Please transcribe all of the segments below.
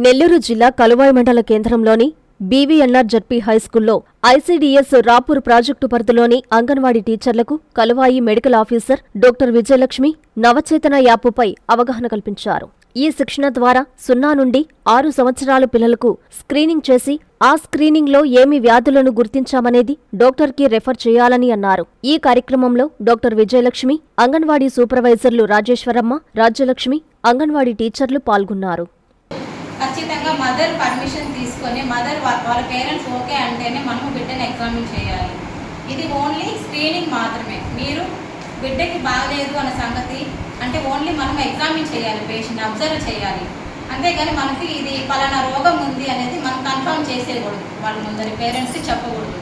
నెల్లూరు జిల్లా కలువాయి మండల కేంద్రంలోని బీవీఎన్ఆర్ జడ్పీ హైస్కూల్లో ఐసీడీఎస్ రాపూర్ ప్రాజెక్టు పరిధిలోని అంగన్వాడీ టీచర్లకు Kaluvayi medical officer doctor Vijayalakshmi Navachetana యాపుపై అవగాహన కల్పించారు. ఈ శిక్షణ ద్వారా 0 నుండి 6 సంవత్సరాల పిల్లలకు స్క్రీనింగ్ చేసి ఆ స్క్రీనింగ్లో ఏమి వ్యాధులను గుర్తించామనేది డాక్టర్కి రెఫర్ చేయాలని అన్నారు. ఈ కార్యక్రమంలో డాక్టర్ విజయలక్ష్మి, అంగన్వాడీ సూపర్వైజర్లు రాజేశ్వరమ్మ, రాజ్యలక్ష్మి, అంగన్వాడీ టీచర్లు పాల్గొన్నారు. ఖచ్చితంగా మదర్ పర్మిషన్ తీసుకొని వాళ్ళ పేరెంట్స్ ఓకే అంటేనే మనము బిడ్డని ఎగ్జామిన్ చేయాలి. ఇది ఓన్లీ స్క్రీనింగ్ మాత్రమే. మీరు బిడ్డకి బాగలేదు అన్న సంగతి అంటే ఓన్లీ మనం ఎగ్జామిన్ చేయాలి, పేషెంట్ అబ్జర్వ్ చేయాలి. అంతేగాని మనకి ఇది పలానా రోగం ఉంది అనేది మనం కన్ఫర్మ్ చేసేయకూడదు. వాళ్ళ ముందరి పేరెంట్స్కి చెప్పకూడదు.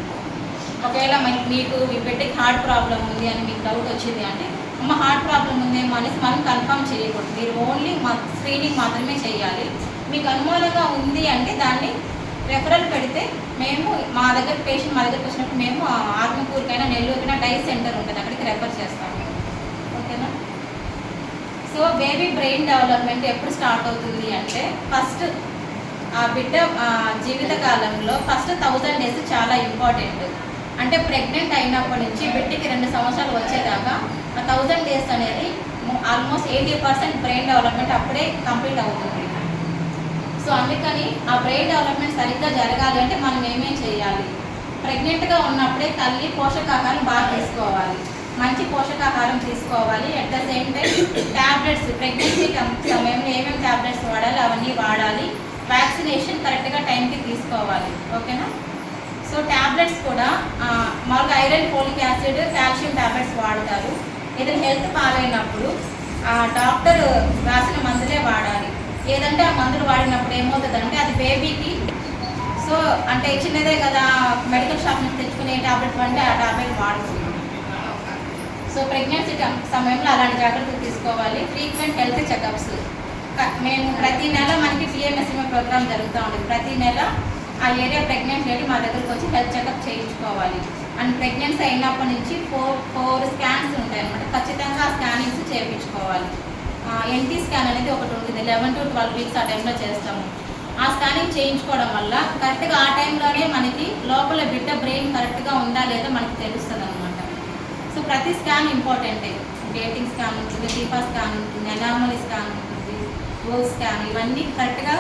ఒకవేళ మీకు ఈ బిడ్డకి హార్ట్ ప్రాబ్లం ఉంది అని మీకు డౌట్ వచ్చింది అంటే హార్ట్ ప్రాబ్లం ఉందేమో అనేసి మనం కన్ఫర్మ్ చేయకూడదు. మీరు ఓన్లీ స్క్రీనింగ్ మాత్రమే చేయాలి. మీకు అనుమానంగా ఉంది అంటే దాన్ని రెఫరల్ పెడితే మేము మా దగ్గరికి వచ్చినప్పుడు మేము ఆత్మకూరుకైనా నెల్లూరుకైనా డైస్ సెంటర్ ఉంటుంది, అక్కడికి రెఫర్ చేస్తాము. ఓకేనా? సో బేబీ బ్రెయిన్ డెవలప్మెంట్ ఎప్పుడు స్టార్ట్ అవుతుంది అంటే ఫస్ట్ ఆ బిడ్డ జీవిత కాలంలో ఫస్ట్ 1000 డేస్ చాలా ఇంపార్టెంట్. అంటే ప్రెగ్నెంట్ అయినప్పటి నుంచి బిడ్డకి 2 సంవత్సరాలు వచ్చేదాకా ఆ 1000 డేస్ అనేది ఆల్మోస్ట్ 80% బ్రెయిన్ డెవలప్మెంట్ అప్పుడే కంప్లీట్ అవుతుంది. సో అందుకని ఆ బ్రెయిన్ డెవలప్మెంట్ సరిగ్గా జరగాలి అంటే మనం ఏమేం చేయాలి? ప్రెగ్నెంట్గా ఉన్నప్పుడే తల్లి పోషకాహారం బాగా తీసుకోవాలి, మంచి పోషకాహారం తీసుకోవాలి. At the same time tablets pregnancy సమయంలో ఏమేమి ట్యాబ్లెట్స్ వాడాలి అవన్నీ వాడాలి. వ్యాక్సినేషన్ కరెక్ట్గా టైంకి తీసుకోవాలి. ఓకేనా? సో ట్యాబ్లెట్స్ కూడా మామూలుగా iron, folic acid, calcium tablets వాడతారు. ఏదైనా హెల్త్ పాలైనప్పుడు డాక్టర్ రాసిన మందులే వాడాలి. ఏదంటే ఆ మందులు వాడినప్పుడు ఏమవుతుందంటే అది బేబీకి సో అంటే చిన్నదే కదా, మెడికల్ షాప్ నుంచి తెచ్చుకునే టాబ్లెట్ అంటే ఆ టాబ్లెట్ వాడుతుంది. సో ప్రెగ్నెన్సీ సమయంలో అలాంటి జాగ్రత్తలు తీసుకోవాలి. ఫ్రీక్వెంట్ హెల్త్ చెకప్స్ మేము ప్రతి నెల మనకి పిఎంఎస్ఎంఏ ప్రోగ్రామ్ జరుగుతూ ఉంటుంది. ప్రతి నెల ఆ ఏరియా ప్రెగ్నెంట్ లేడీ మా దగ్గరకు వచ్చి హెల్త్ చెకప్ చేయించుకోవాలి. అండ్ ప్రెగ్నెన్సీ అయినప్పటి నుంచి 4 స్కాన్స్ ఉంటాయి అన్నమాట. ఖచ్చితంగా ఆ స్కానింగ్స్ చేయించుకోవాలి. ఎన్టీ స్కాన్ అనేది ఒకటి ఉంటుంది, 11 to 12 వీక్స్ ఆ టైంలో చేస్తాము. ఆ స్కానింగ్ చేయించుకోవడం వల్ల కరెక్ట్గా ఆ టైంలోనే మనకి లోపల బిడ్డ బ్రెయిన్ కరెక్ట్గా ఉందా లేదా మనకి తెలుస్తుంది అనమాట. సో ప్రతి స్కాన్ ఇంపార్టెంటే. డేటింగ్ స్కాన్ ఉంటుంది, టీపా స్కాన్ ఉంటుంది, ఎనామలీ స్కాన్ ఉంటుంది, రోజ్ స్కాన్, ఇవన్నీ కరెక్ట్గా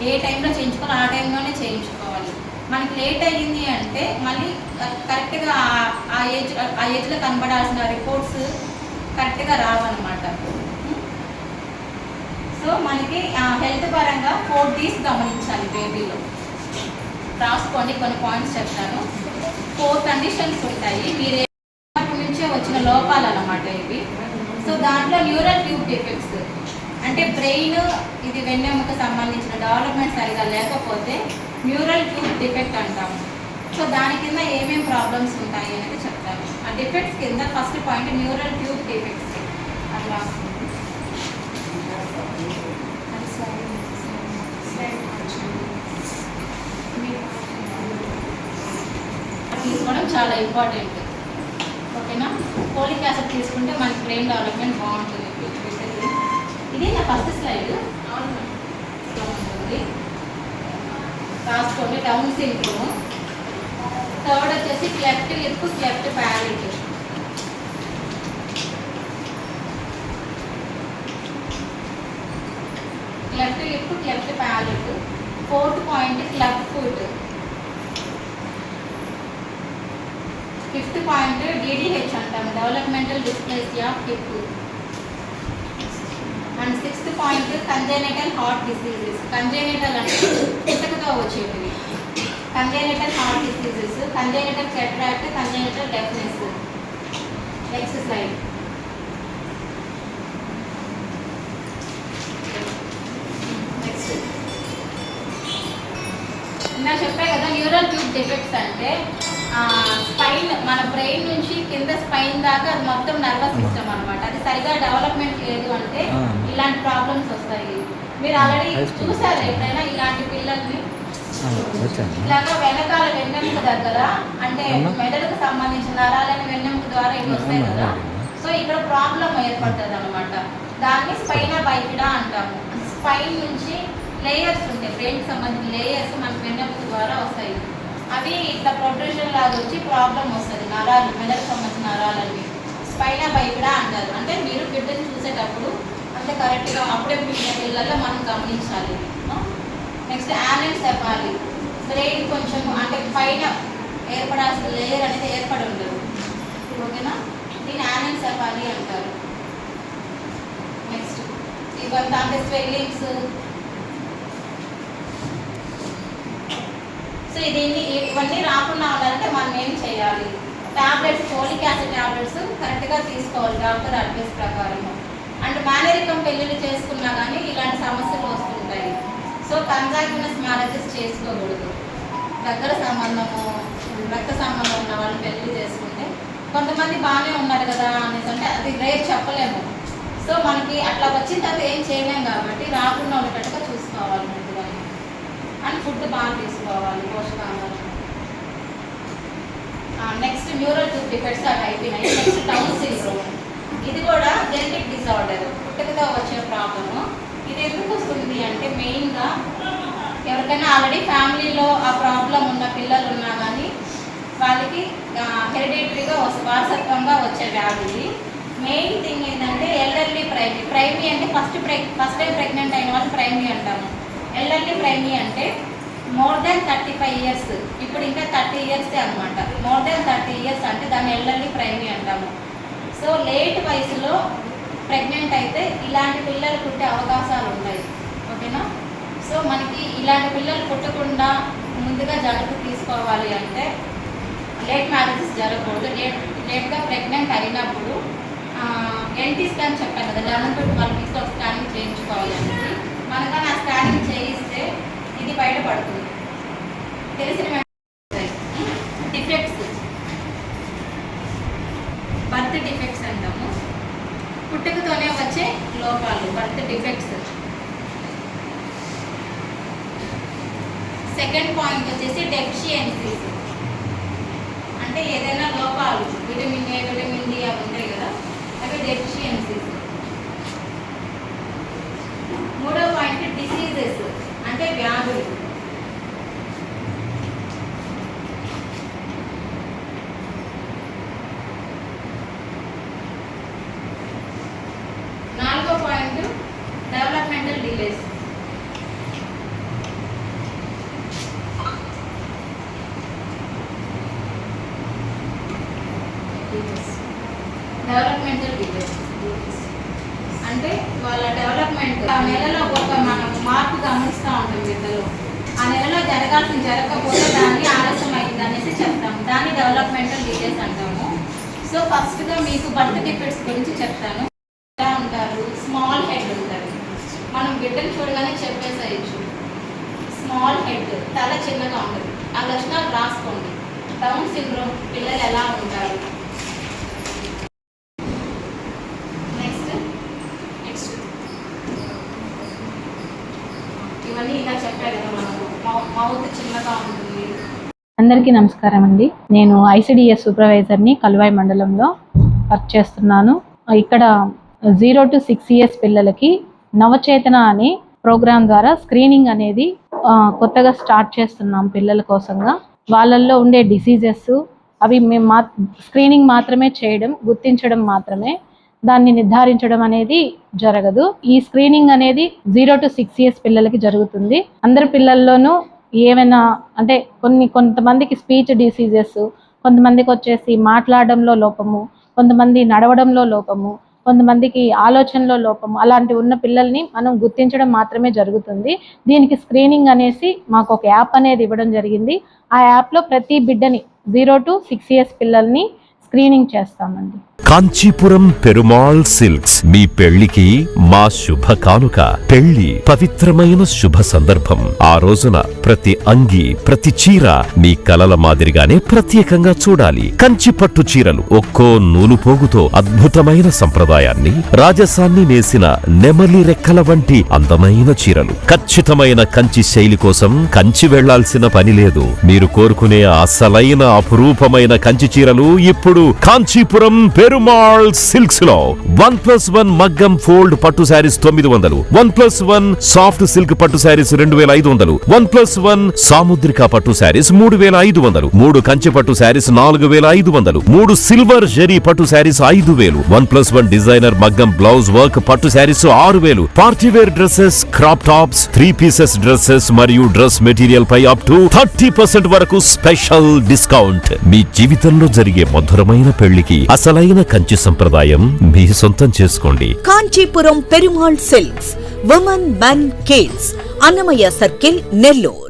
ఏ టైంలో చేయించుకోవాలి ఆ టైంలోనే చేయించుకోవాలి. మనకి లేట్ అయ్యింది అంటే మళ్ళీ కరెక్ట్గా ఆ ఏజ్లో కనబడాల్సిన రిపోర్ట్స్ కరెక్ట్గా రావన్నమాట. సో మనకి హెల్త్ పరంగా 4 Ds గమనించాలి బేబీలో. రాసుకోండి, కొన్ని పాయింట్స్ చెప్తాను. 4 కండిషన్స్ ఉంటాయి. మీరు నుంచే వచ్చిన లోపాలు అన్నమాట ఇవి. సో దాంట్లో న్యూరల్ ట్యూబ్ డిఫెక్ట్స్ అంటే బ్రెయిన్ ఇది వెన్నెముక సంబంధించిన డెవలప్మెంట్ సరిగా లేకపోతే న్యూరల్ ట్యూబ్ డిఫెక్ట్ అంటాము. సో దాని కింద ఏమేమి ప్రాబ్లమ్స్ ఉంటాయి అనేది చెప్తాను. ఆ డిఫెక్ట్స్ కింద first point neural tube defects అట్లా తీసుకోవడం చాలా ఇంపార్టెంట్. ఓకేనా? ఫోలిక్ యాసిడ్ తీసుకుంటే మనకి బ్రెయిన్ డెవలప్మెంట్ బాగుంటుంది. ఇది నా ఫస్ట్ స్లైడ్ ఉంటుంది, రాసుకోండి. Down syndrome. థర్డ్ వచ్చేసి cleft lip, cleft palate. Cleft lip, cleft palate. 4th point club foot. 5th point DDH అంటాము, developmental dysplasia of hip. And 6th point congenital heart diseases. Congenital అంటే పుట్టుకతో వచ్చేటివి. Congenital heart diseases, congenital cataract, congenital deafness. Next slide. నేను చెప్పా కదా neural tube defects అంటే spine మన brain నుంచి కింద స్పైన్ దాకా అది మొత్తం నర్వస్ సిస్టమ్ అనమాట. అది సరిగా డెవలప్మెంట్ లేదు అంటే ఇలాంటి ప్రాబ్లమ్స్ వస్తాయి. మీరు ఆల్రెడీ చూసారు ఎప్పుడైనా ఇలాంటి పిల్లల్ని? ఇలాగా వెనకాల వెన్నెముక దగ్గర అంటే మెదడుకు సంబంధించిన నరాలని వెన్నెముక ద్వారా ఇవి వస్తాయి కదా. సో ఇక్కడ ప్రాబ్లం ఏర్పడుతుంది అనమాట. దాన్ని స్పైనా బైఫిడా అంటాము. స్పైన్ నుంచి లేయర్స్ ఉంటాయి, బ్రెయిన్కి సంబంధించిన లేయర్స్ మన వెన్నెముక ద్వారా వస్తాయి. అవి ఇట్లా ప్రొట్రూషన్ లాగా వచ్చి ప్రాబ్లం వస్తుంది. నరాలు, మెదడుకు సంబంధించిన నరాలన్నీ స్పైనా బైపిడా అంటారు. అంటే మీరు బిడ్డని చూసేటప్పుడు అంటే కరెక్ట్గా అప్పుడే పిల్లల్లో మనం గమనించాలి. నెక్స్ట్ యానెన్సెఫాలీ, బ్రెయిన్ కొంచెం అంటే పైన ఏర్పడాల్సిన లేయర్ అనేది ఏర్పడి ఉండదు. ఓకేనా, దీన్ని యానెన్సెఫాలీ అంటారు. నెక్స్ట్ ఇవంతా అంటే స్వెల్లింగ్స్. సో ఇవన్నీ రాకుండా ఉండాలంటే మనం ఏం చేయాలి? టాబ్లెట్స్, ఫోలిక్ యాసిడ్ టాబ్లెట్స్ కరెక్ట్గా తీసుకోవాలి డాక్టర్ అడ్వైస్ ప్రకారం. అండ్ మేనరికం పెళ్ళిళ్ళు చేసుకున్నా కానీ ఇలాంటి సమస్యలు వస్తుంటాయి. సో కన్సాగ్యునస్ మ్యారేజెస్ చేసుకోకూడదు. దగ్గర సంబంధము, రక్త సంబంధం ఉన్న వాళ్ళు పెళ్ళి చేసుకుంటే కొంతమంది బాగానే ఉన్నారు కదా అనేసి అంటే అది రేపు చెప్పలేము. సో మనకి అట్లా వచ్చిన తర్వాత ఏం చేయలేము కాబట్టి రాకుండా ఉండేటట్టుగా చూసుకోవాలి ముందుగా. అండ్ ఫుడ్ బాగా తీసుకోవాలి, పోషకాహారం. నెక్స్ట్ న్యూరల్ టూత్ డిఫెక్ట్స్ అవి అయిపోయినాయి. నెక్స్ట్ డౌన్ సిండ్రోమ్, ఇది కూడా జెనెటిక్ డిజార్డర్, పుట్టుకతో వచ్చే ప్రాబ్లము. ఇది ఎందుకు వస్తుంది అంటే మెయిన్గా ఎవరికైనా ఆల్రెడీ ఫ్యామిలీలో ఆ ప్రాబ్లం ఉన్న పిల్లలు ఉన్నా కానీ వాళ్ళకి హెరిడిటరీగా వారసత్వంగా వచ్చే వ్యాధి. మెయిన్ థింగ్ ఏంటంటే ఎల్డర్లీ ప్రైమీ అంటే ఫస్ట్ టైం ప్రెగ్నెంట్ అయిన వాళ్ళు ప్రైమీ అంటాము. ఎల్డర్లీ ప్రైమీ అంటే మోర్ దెన్ 35 ఇయర్స్, ఇప్పుడు ఇంకా 30 ఇయర్సే అనమాట. మోర్ దెన్ 30 ఇయర్స్ అంటే దాన్ని ఎల్డర్లీ ప్రైమీ అంటాము. సో లేట్ వయసులో ప్రెగ్నెంట్ అయితే ఇలాంటి పిల్లలు పుట్టే అవకాశాలు ఉన్నాయి. ఓకేనా, సో మనకి ఇలాంటి పిల్లలు పుట్టకుండా ముందుగా జాగ్రత్త తీసుకోవాలి అంటే లేట్ మ్యారేజెస్ జరగకూడదు. లేట్గా ప్రెగ్నెంట్ అయినప్పుడు ఎన్టీ స్కాన్ చెప్పాను కదా, 11 to 12 weeks స్కానింగ్ చేయించుకోవాలి అనేది. మనం కానీ ఆ స్కానింగ్ చేయిస్తే ఇది బయటపడుతుంది. తెలిసిన డిఫెక్ట్స్, బర్త్ డిఫెక్ట్స్ అంటాము. పుట్టుకతోనే వచ్చే లోపాలు, బర్త్ డిఫెక్ట్స్. సెకండ్ పాయింట్ వచ్చేసి డెఫిషియన్సీస్, అంటే ఏదైనా లోపాలు, విటమిన్ ఏ, విటమిన్ డి అవి ఉంటాయి కదా, అవి డెఫిషియన్సీస్. మూడో పాయింట్ డిసీజెస్, అంటే వ్యాధులు. నాలుగో point developmental delays. Developmental delays అంటే వాళ్ళ డెవలప్మెంట్ ఆ నెలలో ఒక మనం మార్పు గమనిస్తూ ఉంటాం బిడ్డలో. ఆ నెలలో జరగకపోతే దాన్ని ఆలస్యం అయింది అనేసి చెప్తాము. దాన్ని డెవలప్మెంటల్ డిలేస్ అంటాము. సో ఫస్ట్గా మీకు బర్త్ డిఫెక్ట్స్ గురించి చెప్తాను. ఎలా ఉంటారు? స్మాల్ హెడ్ ఉంటుంది. మనం బిడ్డను చూడగానే చెప్పేసేయచ్చు. స్మాల్ హెడ్, తల చిన్నగా ఉంటుంది. ఆ లక్షణాలు రాసుకోండి. డౌన్ సిండ్రోమ్ పిల్లలు ఎలా ఉంటారు? ఇవన్నీ ఇలా చెప్పారు కదా, మనకు మౌత్ చిన్నగా ఉంటుంది. అందరికీ నమస్కారం అండి. నేను ICDS సూపర్వైజర్ని కలువాయి మండలంలో వర్క్ చేస్తున్నాను. ఇక్కడ 0 to 6 years పిల్లలకి నవచేతన అనే ప్రోగ్రాం ద్వారా స్క్రీనింగ్ అనేది కొత్తగా స్టార్ట్ చేస్తున్నాం పిల్లల కోసంగా. వాళ్ళల్లో ఉండే డిసీజెస్ అవి మేము స్క్రీనింగ్ మాత్రమే చేయడం, గుర్తించడం మాత్రమే, దాన్ని నిర్ధారించడం అనేది జరగదు. ఈ స్క్రీనింగ్ అనేది 0 to 6 years పిల్లలకి జరుగుతుంది. అందరి పిల్లల్లోనూ ఏమైనా అంటే కొంతమందికి స్పీచ్ డిసీజెస్, కొంతమందికి వచ్చేసి మాట్లాడడంలో లోపము, కొంతమంది నడవడంలో లోపము, కొంతమందికి ఆలోచనలో లోపము, అలాంటి ఉన్న పిల్లల్ని మనం గుర్తించడం మాత్రమే జరుగుతుంది. దీనికి స్క్రీనింగ్ అనేసి మాకు ఒక యాప్ అనేది ఇవ్వడం జరిగింది. ఆ యాప్లో ప్రతి బిడ్డని 0 to 6 years పిల్లల్ని స్క్రీనింగ్ చేస్తామండి. కాంచీపురం పెరుమాళ్ సిల్క్స్ మీ పెళ్లికి మా శుభ కానుక. పెళ్లి పవిత్రమైన శుభ సందర్భం. ఆ రోజున ప్రతి అంగి, ప్రతి చీర మీ కలల మాదిరిగానే ప్రత్యేకంగా చూడాలి. కంచి పట్టు చీరలు ఒక్కో నూలు పోగుతో అద్భుతమైన సంప్రదాయాన్ని, రాజసాన్ని నేసిన నెమలి రెక్కల వంటి అందమైన చీరలు. ఖచ్చితమైన కంచి శైలి కోసం కంచి వెళ్లాల్సిన పని లేదు. మీరు కోరుకునే అసలైన అపురూపమైన కంచి చీరలు ఇప్పుడు కాంచీపురం పెరుమాళ్ సిల్క్స్ లో 1+1 మగ్గం ఫోల్డ్ పట్టు శారీస్ 900, 1+1 సాఫ్ట్ సిల్క్ పట్టు శారీస్ 2500, 1+1 సాముద్రిక పట్టు శారీస్ 3500, 3 కంచి పట్టు శారీస్ 4500, 3 సిల్వర్ జరీ పట్టు శారీస్ 5000, 1+1 డిజైనర్ మగ్గం బ్లౌజ్ వర్క్ పట్టు sarees 6000, party wear dresses, crop tops, 3 pieces dresses మరియు డ్రెస్ మెటీరియల్ పై అప్ టు 30% వరకు స్పెషల్ డిస్కౌంట్. మీ జీవితంలో జరిగే మధురమైన పెళ్లికి అసలైన కంచి సంప్రదాయం మీ సొంతం చేసుకోండి. Kanchipuram Perumal silks, women, men, kids, Annamayya circle, Nellore.